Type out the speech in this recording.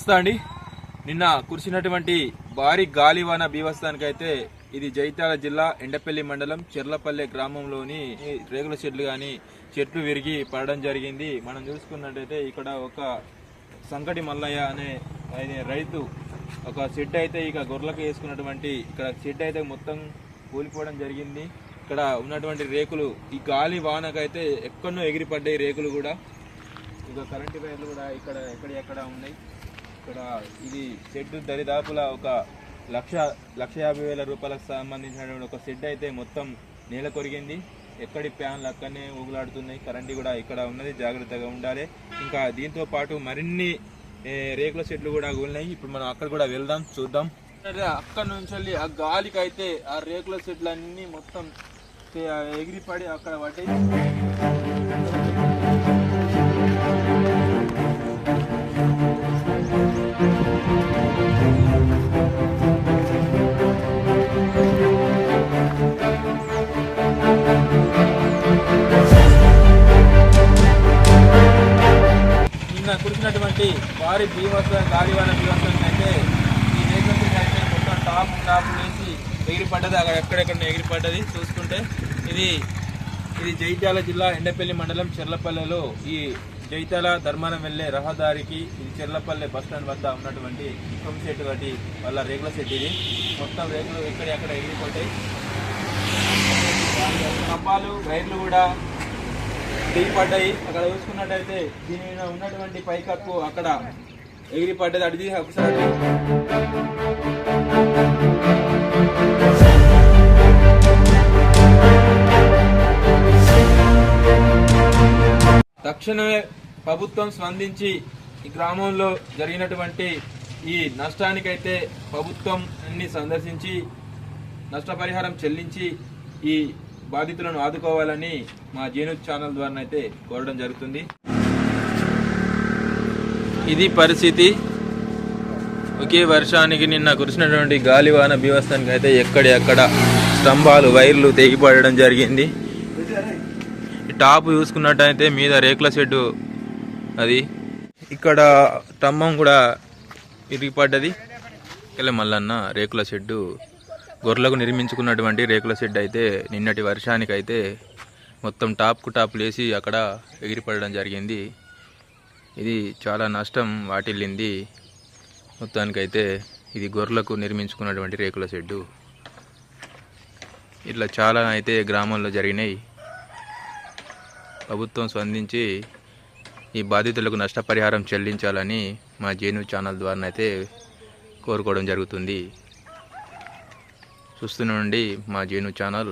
నమస్తే అండి. నిన్న కురిసినటువంటి భారీ గాలివాన బీభత్సానికైతే ఇది జగిత్యాల జిల్లా ఎండపల్లి మండలం చెర్లపల్లె గ్రామంలోని రేగుల చెట్లు కానీ చెట్లు విరిగి పడడం జరిగింది. మనం చూసుకున్నట్టయితే ఇక్కడ ఒక సంకటి మల్లయ్య అనే రైతు ఒక షెడ్ అయితే ఇక గొర్రెలకు వేసుకున్నటువంటి ఇక్కడ షెడ్ అయితే మొత్తం కూలిపోవడం జరిగింది. ఇక్కడ ఉన్నటువంటి రేకులు ఈ గాలి వానకైతే ఎక్కడో ఎగిరిపడ్డాయి రేకులు కూడా. ఇక కరెంటు వైర్లు కూడా ఎక్కడ ఉన్నాయి. ఇక్కడ ఇది షెడ్ దరిదాపులా ఒక 1,50,000 రూపాయలకు సంబంధించినటువంటి ఒక షెడ్ అయితే మొత్తం నేల కొరిగింది. ఎక్కడి ఫ్యాన్లు అక్కడనే ఊగులాడుతున్నాయి. కరెంటు కూడా ఇక్కడ ఉన్నది, జాగ్రత్తగా ఉండాలి. ఇంకా దీంతో పాటు మరిన్ని రేకుల షెడ్లు కూడా ఉన్నాయి. ఇప్పుడు మనం అక్కడ కూడా వెళ్దాం, చూద్దాం. అక్కడ నుంచి వెళ్ళి ఆ గాలికి అయితే ఆ రేకుల షెడ్లు అన్నీ మొత్తం ఎగిరిపడి అక్కడ పడ్డాయి. కురిసినటువంటి భారీ గాలివాన బీభత్సానికి అయితే ఈ రేకులకి అయితే మొత్తం టాప్ వేసి ఎగిరిపడ్డది. అక్కడ ఎక్కడెక్కడ ఎగిరిపడ్డది చూసుకుంటే ఇది జగిత్యాల జిల్లా ఎండపల్లి మండలం చెర్లపల్లెలో ఈ జగిత్యాల ధర్మారం వెళ్ళే రహదారికి ఇది చెర్లపల్లె బస్టాండ్ వద్ద ఉన్నటువంటి కొమ్మి సెట్ కట్టి వాళ్ళ రేకుల సెట్. ఇది మొత్తం రేకులు ఎక్కడెక్కడ ఎగిరిపడ్డాయి. స్తంభాలు వైర్లు కూడా ఎగిరిపడ్డాయి. అక్కడ చూసుకున్నట్టయితే దీని మీద ఉన్నటువంటి పైకప్పు అక్కడ ఎగిరిపడ్డది. అడిగి ఒకసారి తక్షణమే ప్రభుత్వం స్పందించి ఈ గ్రామంలో జరిగినటువంటి ఈ నష్టానికైతే ప్రభుత్వం అన్ని సందర్శించి నష్టపరిహారం చెల్లించి ఈ బాధితులను ఆదుకోవాలని మా జేన్యూస్ ఛానల్ ద్వారా అయితే కోరడం జరుగుతుంది. ఇది పరిస్థితి. ఒకే వర్షానికి నిన్న కురిసినటువంటి గాలివాన బీభత్సానికి అయితే ఎక్కడెక్కడ స్తంభాలు వైర్లు తెగిపడడం జరిగింది. టాప్ చూసుకున్నట్టయితే మీద రేకుల షెడ్డు అది, ఇక్కడ స్తంభం కూడా ఇరిగిపడ్డది. ఇలా మల్లన్న రేకుల షెడ్డు గొర్రెలకు నిర్మించుకున్నటువంటి రేకుల షెడ్ అయితే నిన్నటి వర్షానికి అయితే మొత్తం టాప్కు టాప్లు వేసి అక్కడ ఎగిరిపడడం జరిగింది. ఇది చాలా నష్టం వాటిల్లింది. మొత్తానికైతే ఇది గొర్రెలకు నిర్మించుకున్నటువంటి రేకుల షెడ్డు. ఇట్లా చాలా అయితే గ్రామంలో జరిగినాయి. ప్రభుత్వం స్పందించి ఈ బాధితులకు నష్టపరిహారం చెల్లించాలని మా జేన్యూస్ ఛానల్ ద్వారా అయితే కోరుకోవడం జరుగుతుంది. చూస్తూనే ఉండి మా జేన్యూస్ ఛానల్.